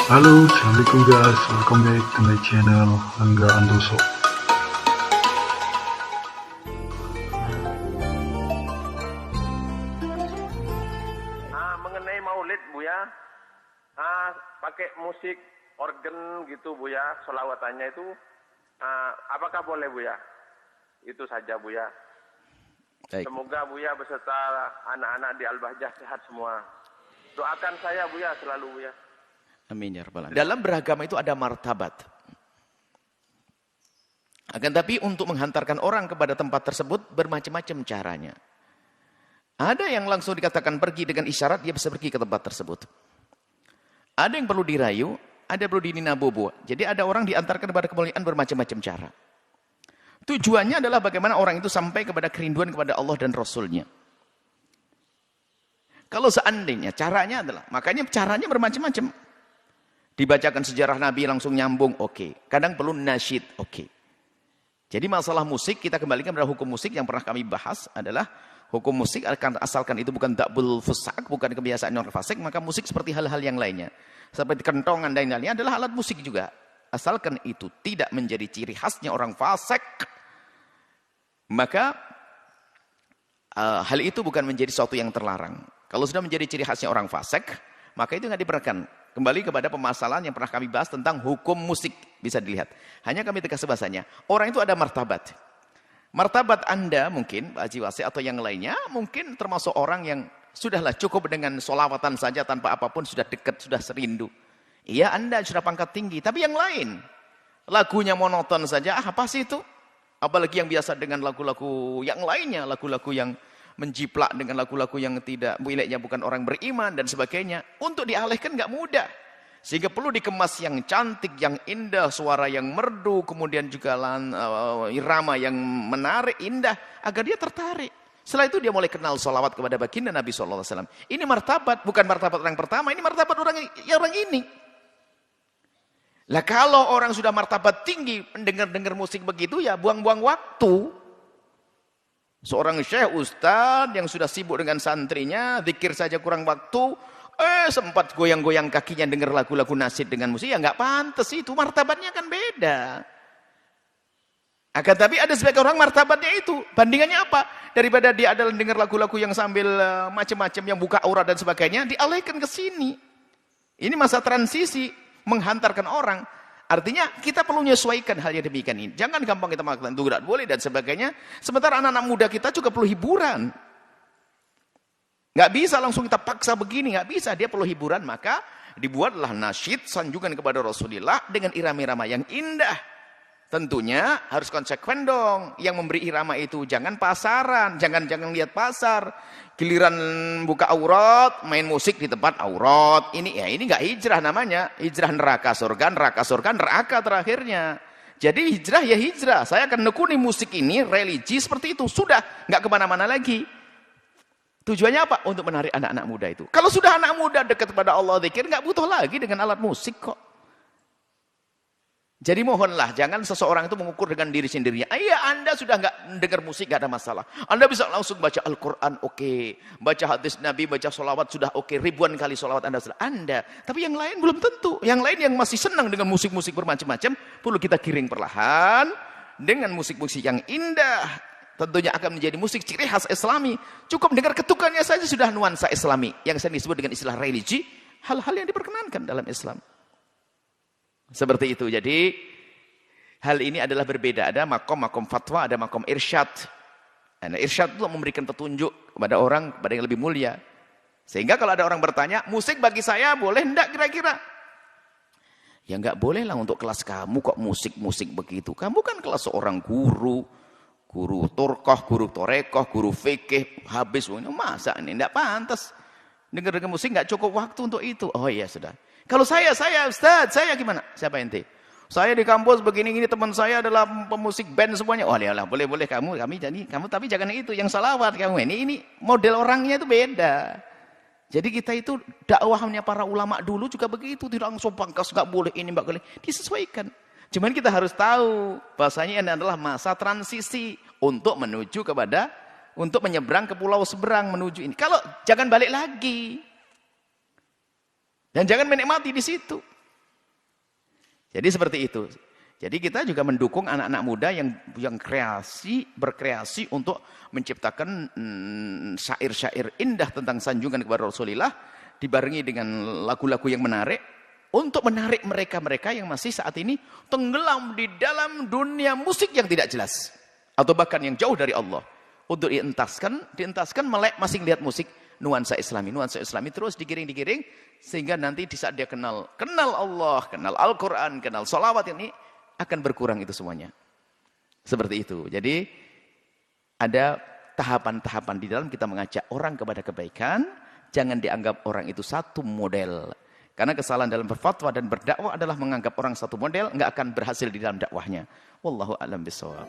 Halo, Assalamualaikum guys. Welcome back to my channel Angga Andoso. Mengenai maulid Buya, pakai musik organ gitu Buya, sholawatnya itu, apakah boleh Buya? Itu saja Buya. Baik. Semoga Buya beserta anak-anak di Al-Bahjah sehat semua. Doakan saya Buya selalu Buya. Amin ya rabbal alamin. Dalam beragama itu ada martabat. Akan tapi untuk menghantarkan orang kepada tempat tersebut bermacam-macam caranya. Ada yang langsung dikatakan pergi dengan isyarat dia bisa pergi ke tempat tersebut. Ada yang perlu dirayu, ada yang perlu dininabobo. Jadi ada orang diantarkan kepada kemuliaan bermacam-macam cara. Tujuannya adalah bagaimana orang itu sampai kepada kerinduan kepada Allah dan Rasulnya. Kalau seandainya caranya adalah, makanya caranya bermacam-macam. Dibacakan sejarah Nabi langsung nyambung, oke. Kadang perlu nasyid, oke. Jadi masalah musik, kita kembalikan pada hukum musik yang pernah kami bahas adalah hukum musik, asalkan itu bukan ta'bul fusak, bukan kebiasaan orang fasik, maka musik seperti hal-hal yang lainnya. Seperti kentongan dan lainnya adalah alat musik juga. Asalkan itu tidak menjadi ciri khasnya orang fasik, maka hal itu bukan menjadi sesuatu yang terlarang. Kalau sudah menjadi ciri khasnya orang fasik, maka itu nggak diperkenankan. Kembali kepada permasalahan yang pernah kami bahas tentang hukum musik. Bisa dilihat. Hanya kami tegas bahasanya. Orang itu ada martabat. Martabat Anda mungkin, Pak Haji Wasi atau yang lainnya, mungkin termasuk orang yang sudahlah cukup dengan sholawatan saja tanpa apapun, sudah dekat, sudah serindu. Iya Anda sudah pangkat tinggi. Tapi yang lain, lagunya monoton saja, apa sih itu? Apalagi yang biasa dengan lagu-lagu yang lainnya, lagu-lagu yang menjiplak dengan lagu-lagu yang tidak miliknya bukan orang beriman dan sebagainya. Untuk dialihkan nggak mudah. Sehingga perlu dikemas yang cantik, yang indah, suara yang merdu, kemudian juga irama yang menarik, indah, agar dia tertarik. Setelah itu dia mulai kenal sholawat kepada baginda Nabi SAW. Ini martabat, bukan martabat orang pertama, ini martabat orang ini. Lah kalau orang sudah martabat tinggi, mendengar musik begitu ya buang-buang waktu. Seorang syekh ustaz yang sudah sibuk dengan santrinya, zikir saja kurang waktu, sempat goyang-goyang kakinya dengar lagu-lagu nasyid dengan musik, ya nggak pantas itu, martabatnya kan beda. Akan tapi ada sebagian orang martabatnya itu, bandingannya apa? Daripada dia adalah dengar lagu-lagu yang sambil macam-macam yang buka aurat dan sebagainya, dialihkan ke sini. Ini masa transisi, menghantarkan orang. Artinya kita perlu menyesuaikan hal yang demikian ini. Jangan gampang kita mengatakan itu tidak boleh dan sebagainya. Sementara anak-anak muda kita juga perlu hiburan. Nggak bisa langsung kita paksa begini, nggak bisa. Dia perlu hiburan, maka dibuatlah nasyid sanjungan kepada Rasulullah dengan irama-irama yang indah. Tentunya harus konsekuen dong. Yang memberi irama itu jangan pasaran, jangan lihat pasar. Giliran buka aurat, main musik di tempat aurat. Ini nggak hijrah namanya. Hijrah neraka surga, neraka terakhirnya. Jadi hijrah ya hijrah. Saya akan nekuni musik ini, religi seperti itu. Sudah, nggak kemana-mana lagi. Tujuannya apa? Untuk menarik anak-anak muda itu. Kalau sudah anak muda dekat kepada Allah, zikir, nggak butuh lagi dengan alat musik kok. Jadi mohonlah, jangan seseorang itu mengukur dengan diri sendirinya. Iya, Anda sudah nggak dengar musik, nggak ada masalah. Anda bisa langsung baca Al-Quran, oke. Baca hadis Nabi, baca sholawat, sudah oke. Ribuan kali sholawat Anda. Tapi yang lain belum tentu. Yang lain yang masih senang dengan musik-musik bermacam-macam, perlu kita giring perlahan dengan musik-musik yang indah. Tentunya akan menjadi musik ciri khas Islami. Cukup dengar ketukannya saja sudah nuansa Islami. Yang saya disebut dengan istilah religi, hal-hal yang diperkenankan dalam Islam. Seperti itu. Jadi hal ini adalah berbeda. Ada makom fatwa, ada makom irsyad. Nah, irsyad itu memberikan petunjuk kepada orang, kepada yang lebih mulia. Sehingga kalau ada orang bertanya, musik bagi saya boleh enggak kira-kira? Ya enggak boleh lah untuk kelas kamu kok musik-musik begitu. Kamu kan kelas seorang guru turkoh, guru torekoh, guru fikih, habis. Masa ini enggak pantas. Dengar musik enggak cukup waktu untuk itu. Oh iya sudah. Kalau saya Ustaz, saya gimana? Siapa ente? Saya di kampus begini teman saya adalah pemusik band semuanya. Oh iyalah, boleh kamu tapi jangan itu yang salawat kamu. Ini model orangnya itu beda. Jadi kita itu dakwahnya para ulama dulu juga begitu, tidak langsung pangkas enggak boleh ini enggak boleh. Disesuaikan. Cuman kita harus tahu bahasanya ini adalah masa transisi untuk menyeberang ke pulau seberang menuju ini. Kalau jangan balik lagi. Dan jangan menikmati di situ. Jadi seperti itu. Jadi kita juga mendukung anak-anak muda yang berkreasi untuk menciptakan syair-syair indah tentang sanjungan kepada Rasulullah dibarengi dengan lagu-lagu yang menarik untuk menarik mereka-mereka yang masih saat ini tenggelam di dalam dunia musik yang tidak jelas atau bahkan yang jauh dari Allah. Untuk dientaskan melek masing lihat musik nuansa Islami terus digiring sehingga nanti di saat dia kenal Allah, kenal Al-Qur'an, kenal sholawat ini akan berkurang itu semuanya. Seperti itu. Jadi ada tahapan-tahapan di dalam kita mengajak orang kepada kebaikan, jangan dianggap orang itu satu model. Karena kesalahan dalam berfatwa dan berdakwah adalah menganggap orang satu model, nggak akan berhasil di dalam dakwahnya. Wallahu a'lam bishawab.